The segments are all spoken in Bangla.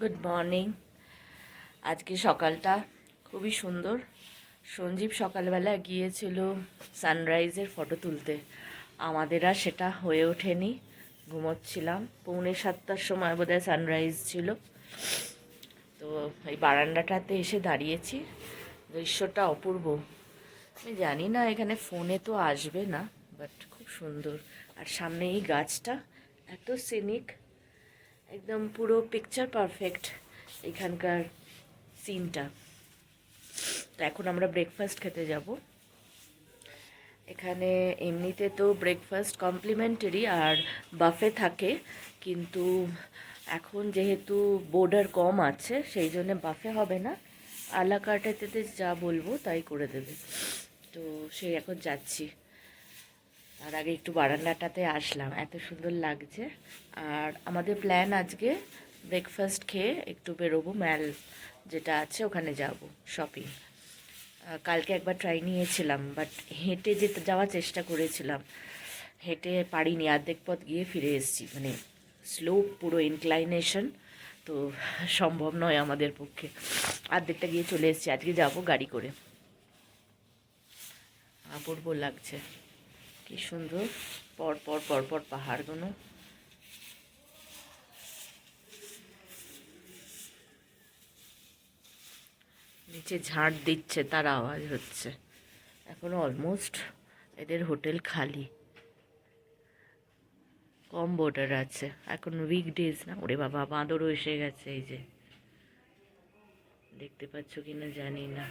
Good morning. আজকে সকালটা খুবই সুন্দর। সঞ্জীব সকালবেলা গিয়েছিল সানরাইজের ফটো তুলতে, আমাদের আর সেটা হয়ে ওঠেনি, ঘুমোচ্ছিলাম। 6:45টার সময় বোধহয় সানরাইজ ছিল। তো এই বারান্দাটাতে এসে দাঁড়িয়েছি, দৃশ্যটা অপূর্ব। আমি জানি না এখানে ফোনে তো আসবে না, বাট খুব সুন্দর। আর সামনে এই গাছটা এত সিনিক, একদম পুরো পিকচার পারফেক্ট এখানকার সিনটা। তো এখন আমরা ব্রেকফাস্ট খেতে যাব। এখানে এমনিতে তো ব্রেকফাস্ট কমপ্লিমেন্টারি আর বাফে থাকে, কিন্তু এখন যেহেতু বোর্ডার কম আছে সেই জন্য বাফে হবে না, আলা কার্টেতে যা বলবো তাই করে দেবে। তো সেই এখন যাচ্ছি। তার আগে একটু বারান্দাটাতে আসলাম, এত সুন্দর লাগছে। আর আমাদের প্ল্যান আজকে ব্রেকফাস্ট খেয়ে একটু বেরোবো, ম্যাল যেটা আছে ওখানে যাব শপিং। কালকে একবার ট্রাই নিয়েছিলাম, বাট হেঁটে যেতে যাওয়ার চেষ্টা করেছিলাম, হেঁটে পারিনি, অর্ধেক পথ গিয়ে ফিরে এসেছি। মানে স্লোপ, পুরো ইনক্লাইনেশন, তো সম্ভব নয় আমাদের পক্ষে। অর্ধেকটা গিয়ে চলে এসেছি। আজকে যাব গাড়ি করে। অপূর্ব লাগছে, কি সুন্দর পর পর পর পর পাহাড়গুলো। নিচে ঝাড় দিচ্ছে, তার আওয়াজ হচ্ছে। এখনো অলমোস্ট এদের হোটেল খালি, কম বোর্ডার আছে। এখন উইকডেজ না। ওরে বাবা, বাঁদরও এসে গেছে। এই যে দেখতে পাচ্ছ কিনা জানি না।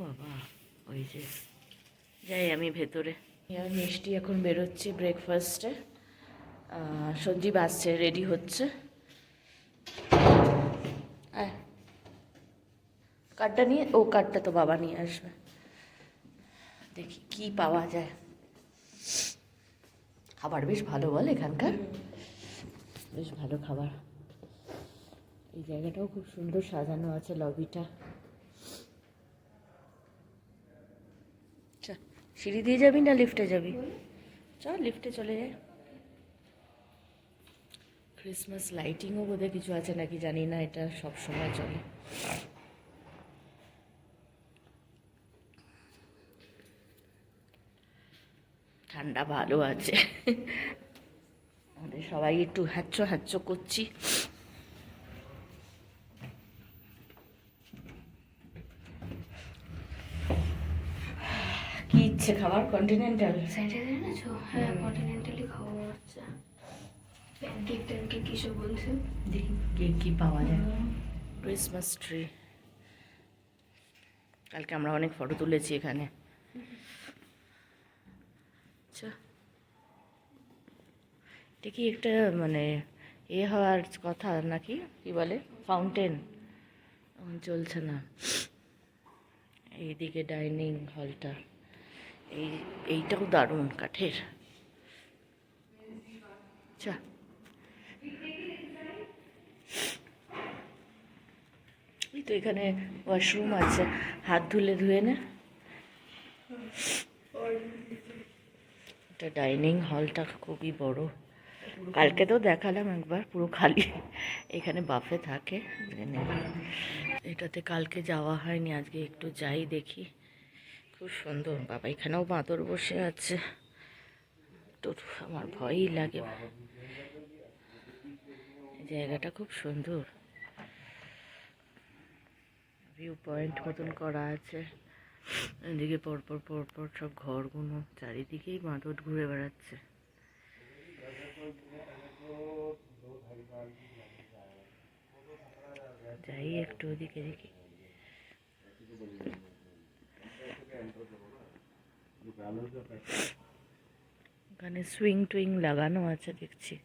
বাবা, ওই যে যাই আমি ভেতরে। আর মিষ্টি এখন বেরোচ্ছি ব্রেকফাস্টে। সঞ্জীব আসছে, রেডি হচ্ছে। আয়, কার্ডটা নিয়ে, ও কার্ডটা তো বাবা নিয়ে আসবে। দেখি কি পাওয়া যায়। খাবার বেশ ভালো বল এখানকার, বেশ ভালো খাবার। এই জায়গাটাও খুব সুন্দর সাজানো আছে, লবিটা। আচ্ছা, সিঁড়ি দিয়ে যাবি না লিফটে যাবি? চল লিফটে চলে যাই। ক্রিসমাস লাইটিংও বোধহয় কিছু আছে নাকি জানি না, এটা সব সময় চলে। ঠান্ডা ভালো আছে। আমাদের সবাই একটু হ্যাচ্চো হ্যাচ্চো করছি। কি ইচ্ছে খাবার? কন্টিনেন্টাল স্যাটারডে এনেছো? হ্যাঁ, কন্টিনেন্টালি খাওয়া হচ্ছে। প্যানকেক ট্যানকেক কিসব বলছে। দেখি কেক কি পাওয়া যায়। ক্রিসমাস ট্রি, কালকে আমরা অনেক ফটো তুলেছি এখানে। আচ্ছা, এটা কি একটা মানে হওয়ার কথা নাকি? কি বলে, ফাউন্টেন? চলছে না। এইদিকে ডাইনিং হলটা, এইটাও দারুণ কাঠের। আচ্ছা, এই তো এখানে ওয়াশরুম আছে, হাত ধুয়ে নে। এটা ডাইনিং হলটা খুবই বড়। কালকে তো দেখালাম একবার, পুরো খালি। এখানে বাফে থাকে। এটাতে কালকে যাওয়া হয়নি, আজকে একটু যাই দেখি। খুব সুন্দর। বাবা, এখানেও বাঁদর বসে আছে, তো আমার ভয়ই লাগে। জায়গাটা খুব সুন্দর, ভিউ পয়েন্ট মতন করা আছে। এদিকে পরপর পরপর সব ঘরগুলো, চারিদিকেই বাঁদর ঘুরে বেড়াচ্ছে। যাই একটু ওদিকে দেখি। ওখানে সুইং টুইং লাগানো আছে দেখছি।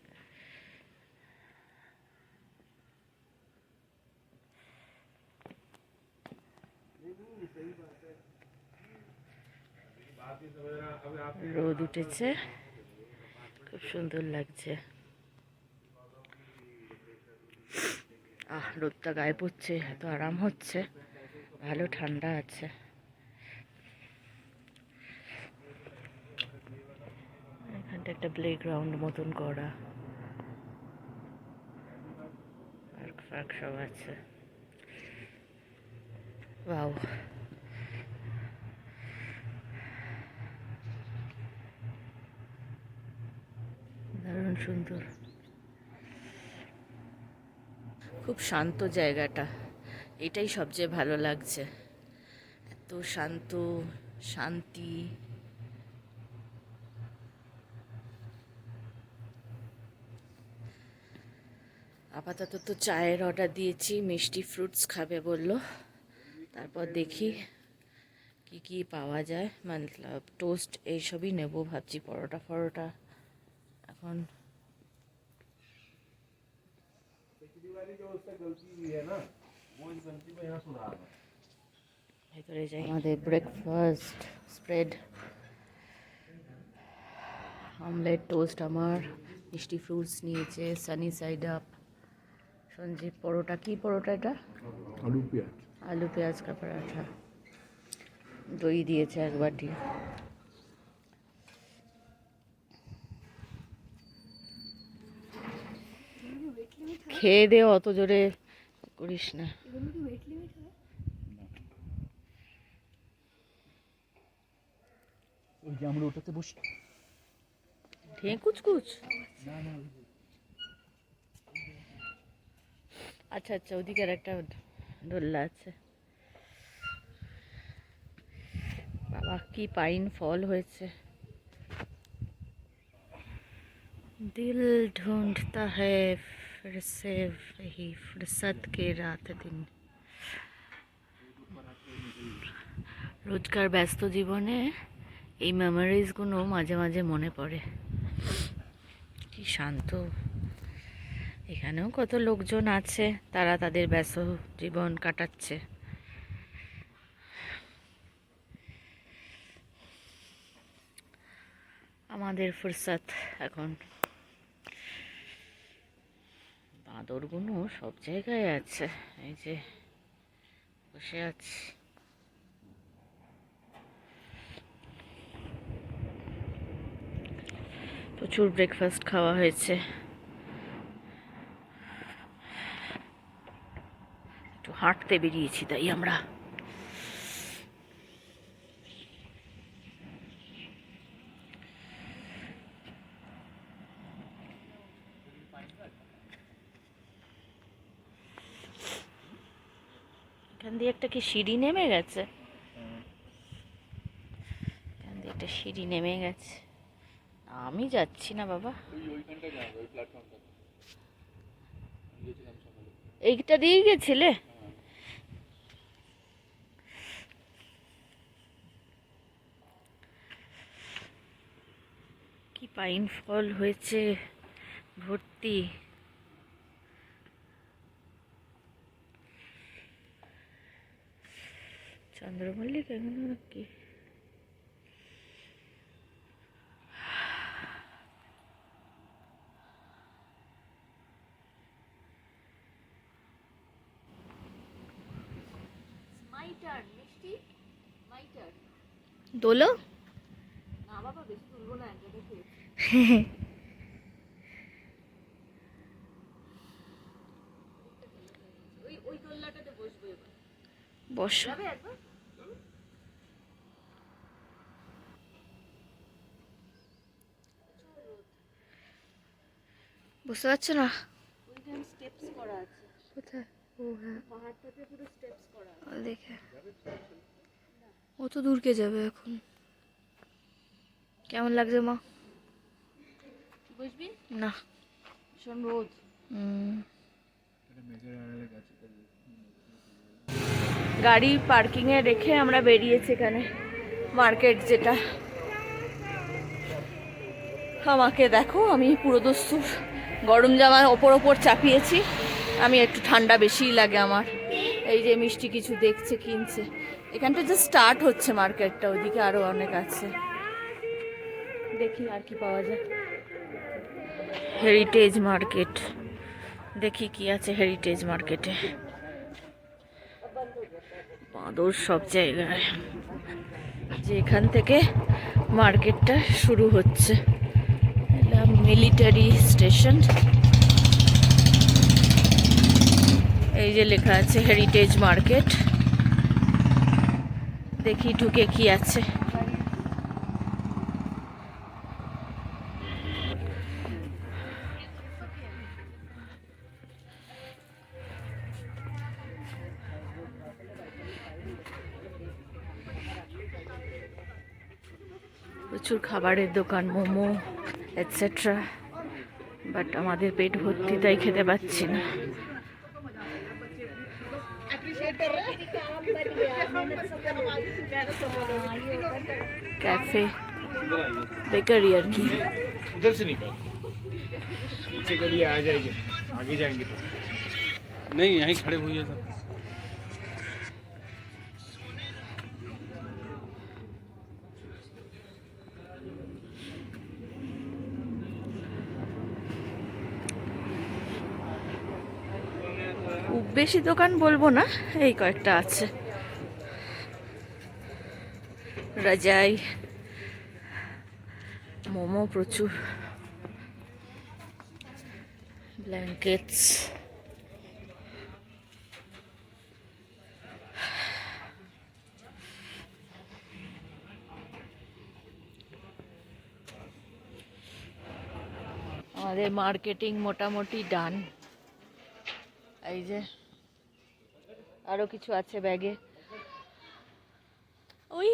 রোদ উঠেছে, খুব সুন্দর লাগছে। রোদটা গায়ে পড়ছে, এত আরাম হচ্ছে, ভালো ঠান্ডা আছে। এখানে এটা একটা প্লেগ্রাউন্ড মতন করা, পার্ক ফার্ক সব আছে। ওয়াও, দারুণ সুন্দর, খুব শান্ত জায়গাটা, এটাই সবচেয়ে ভালো লাগছে, এত শান্ত, শান্তি। আপাতত তো চায়ের অর্ডার দিয়েছি, মিষ্টি ফ্রুটস খাবে বললো, তারপর দেখি কি কি পাওয়া যায়, মতলব টোস্ট এইসবই নেবো ভাবছি, পরোটা ফরোটা এখন। ভেতরে যাই। আমাদের ব্রেকফাস্ট স্প্রেড, আমলেট টোস্ট আমার, মিষ্টি ফ্রুটস নিয়েছে, সানি সাইড আপ, সঞ্জীব পরোটা, কি পরোটা এটা? আলু পেঁয়াজ কা পরাঠা, দই দিয়েছে এক বাটি। খেয়ে দে, অত জোরে করিস না। আমরা ওটাতে বসি, কুচকুচ। আচ্ছা আচ্ছা, ওদিকের একটা দোল্লা আছে। বাবা, কি পাইন ফল হয়েছে। दिल ढूंढता है फिर से वही फुर्सत के रात दिन। রোজকার ব্যস্ত জীবনে এই মেমোরিজগুলো মাঝে মাঝে মনে পড়ে। কি শান্ত, এখানেও কত লোকজন আছে, তারা তাদের ব্যস্ত জীবন কাটাচ্ছে। আমাদের ফুরসত এখন। বাঁদরগুলো সব জায়গায় আছে, এই যে বসে আছে। প্রচুর ব্রেকফাস্ট খাওয়া হয়েছে, একটু হাঁটতে বেরিয়েছি তাই আমরা। এখান দিয়ে একটা কি সিঁড়ি নেমে গেছে, এখান দিয়ে একটা সিঁড়ি নেমে গেছে, আমি যাচ্ছি না বাবা। এইটা দিয়ে গেছিলে? কি পাইন ফল হয়েছে ভর্তি। চন্দ্রমল্লিকা এগুলো কি? দোলো না বাবা, বেশি তুলবো না, এক জায়গায় খেয়েছি। ওই দোল্লাটাতে বসবো এবার। বস, যাবে একবার? বুঝতে পারছো না? ওইখানে স্টেপস করা আছে। কোথায়? ও হ্যাঁ, পাহাড়টাতে পুরো স্টেপস করা আছে। দেখে অত দূর কে যাবে এখন? কেমন লাগছে মা? বসবি না? ভীষণ রোদ। গাড়ি পার্কিংয়ে রেখে আমরা বেরিয়েছি এখানে মার্কেট, যেটা আমাকে দেখো, আমি পুরো দস্তুর গরম জামা ওপর চাপিয়েছি, আমি একটু ঠান্ডা বেশিই লাগে আমার। এই যে মিষ্টি কিছু দেখছে, কিনছে। এখানটা জাস্ট স্টার্ট হচ্ছে মার্কেটটা, ওইদিকে আরো অনেক আছে, দেখি আর কি পাওয়া যায়। হেরিটেজ মার্কেট, দেখি কি আছে হেরিটেজ মার্কেটে। বাঁদর সব জায়গায়, যে এখান থেকে মার্কেটটা শুরু হচ্ছে। Military station. এই যে লেখা আছে হেরিটেজ মার্কেট। দেখি ঢুকে কি আছে। প্রচুর খাবারের দোকান, মোমো এটসেট্রা, বাট আমাদের পেট ভর্তি তাই খেতে পাচ্ছি না। कैफे बेकरी यार की उधर से निकल पीछे के लिए आ जाएंगे, आगे जाएंगे तो नहीं, यहीं खड़े हुए सब। খুব বেশি দোকান বলবো না, এই কয়েকটা আছে। রাজাই, মোমো প্রচুর, ব্ল্যাঙ্কেটস। আমাদের মার্কেটিং মোটামুটি ডান। এই যে আরো কিছু আছে ব্যাগে, ওই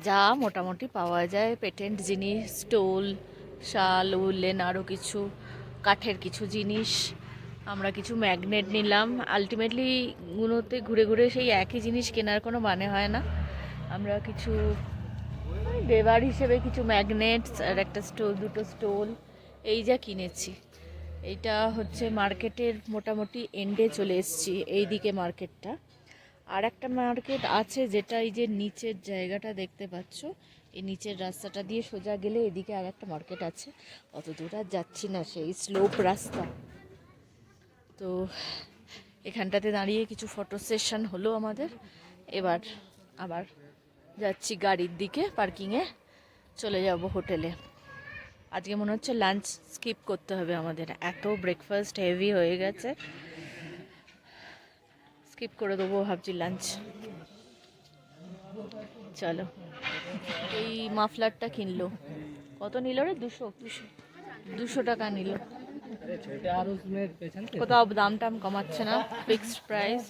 যা মোটামুটি পাওয়া যায় পেটেন্ট জিনিস, স্টোল, শাল, উলেন, আরও কিছু কাঠের কিছু জিনিস। আমরা কিছু ম্যাগনেট নিলাম। আলটিমেটলি গুলোতে ঘুরে ঘুরে সেই একই জিনিস কেনার কোনো মানে হয় না। আমরা কিছু দেবার হিসেবে কিছু ম্যাগনেটস আর একটা স্টোল, দুটো স্টোল এই যা কিনেছি। এইটা হচ্ছে মার্কেটের মোটামুটি এন্ডে চলে এসেছি, এই দিকে মার্কেটটা। আর একটা মার্কেট আছে যেটা এই যে নিচের জায়গাটা দেখতে পাচ্ছ, এই নিচের রাস্তাটা দিয়ে সোজা গেলে এদিকে আর একটা মার্কেট আছে। অত দূর আর যাচ্ছি না, সেই স্লোপ রাস্তা। তো এখানটাতে দাঁড়িয়ে কিছু ফটো সেশন হলো আমাদের। এবার আবার যাচ্ছি গাড়ির দিকে, পার্কিংয়ে চলে যাব হোটেলে। আজকে মনে হচ্ছে লাঞ্চ স্কিপ করতে হবে আমাদের, এত ব্রেকফাস্ট হেভি হয়ে গেছে। স্কিপ করে দেবো ভাবছি লাঞ্চ। চলো, এই মাফলারটা কিনলো, কত নিল রে? 200 টাকা নিল। কোথাও দাম টাম কমাচ্ছে না, ফিক্সড প্রাইস।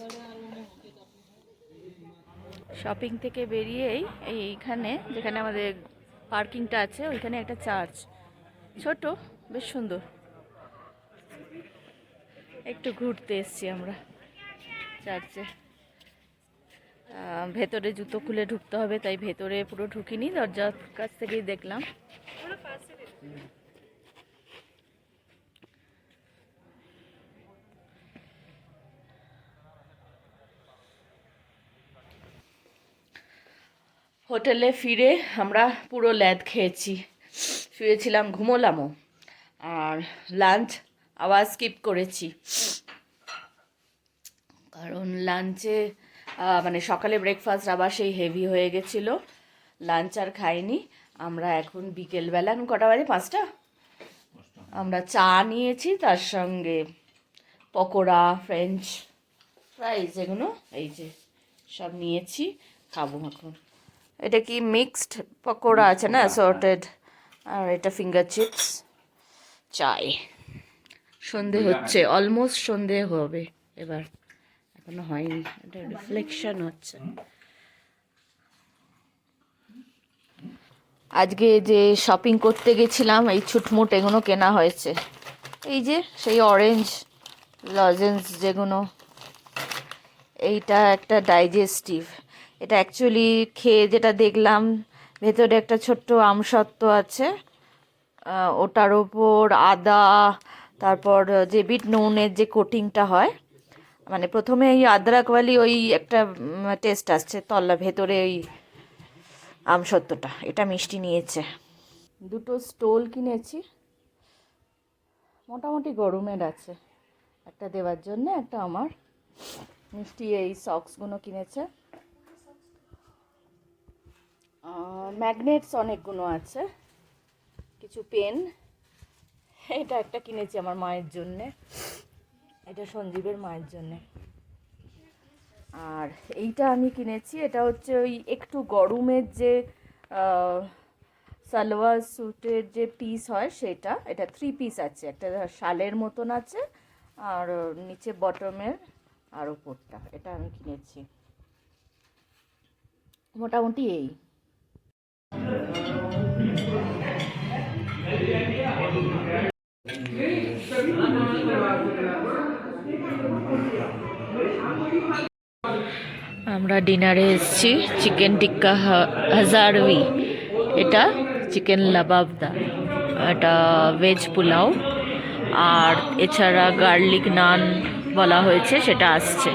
শপিং থেকে বেরিয়েই এইখানে যেখানে আমাদের পার্কিংটা আছে ওইখানে একটা চার্চ, ছোট, বেশ সুন্দর। একটু ঘুরতে এসছি আমরা চার্চে। ভেতরে জুতো খুলে ঢুকতে হবে, তাই ভেতরে পুরো ঢুকিনি, দরজার কাছ থেকেই দেখলাম। হোটেলে ফিরে আমরা পুরো ল্যাদ খেয়েছি, শুয়েছিলাম, ঘুমোলামও। আর লাঞ্চ আবার স্কিপ করেছি, কারণ লাঞ্চে মানে সকালে ব্রেকফাস্ট আবার সেই হেভি হয়ে গেছিলো, লাঞ্চ আর খাইনি। আমরা এখন বিকেলবেলা, কটা বাজে? 5টা। আমরা চা নিয়েছি, তার সঙ্গে পকোড়া, ফ্রেঞ্চ ফ্রাইজ, এগুলো এই যে সব নিয়েছি, খাবো এখন। এটা কি মিক্সড পকোড়া আছে না, অ্যাসর্টেড, আর এটা ফিঙ্গার চিপস, চাই। সন্ধে হচ্ছে, অলমোস্ট সন্ধে হবে এবার, এখনো হয়নি, এটা রিফ্লেকশন হচ্ছে। আজকে যে শপিং করতে গেছিলাম, এই ছুটমুট এগুলো কেনা হয়েছে। এই যে সেই অরেঞ্জ লজেন্স যেগুলো, এইটা একটা ডাইজেস্টিভ। এটা অ্যাকচুয়ালি খেয়ে যেটা দেখলাম, ভেতরে একটা ছোট্ট আমসত্ত্ব আছে, ওটার ওপর আদা, তারপর যে বিট নুনের যে কোটিংটা হয়, মানে প্রথমে এই আদরাকওয়ালি ওই একটা টেস্ট আসছে, তল্লা ভেতরে ওই আমসত্ত্বটা, এটা মিষ্টি নিয়েছে। দুটো স্টোল কিনেছি, মোটামুটি গরমের আছে, একটা দেওয়ার জন্য, একটা আমার। মিষ্টি এই সক্সগুলো কিনেছে। ম্যাগনেটস অনেকগুলো আছে, কিছু পেন, এটা একটা কিনেছি আমার মায়ের জন্যে, এটা সঞ্জীবের মায়ের জন্যে। আর এইটা আমি কিনেছি, এটা হচ্ছে ওই একটু গরমের যে সালোয়ার স্যুটের যে পিস হয় সেটা, এটা 3 পিস আছে, একটা শালের মতন আছে আর নিচে বটমের আর ওপরটা, এটা আমি কিনেছি। মোটামুটি এই। আমরা ডিনারে এসেছি, চিকেন টিক্কা হাজারভি, এটা চিকেন লাবাবদা, এটা ভেজ পোলাও, আর এছাড়া গার্লিক নান বলা হয়েছে, সেটা আসছে।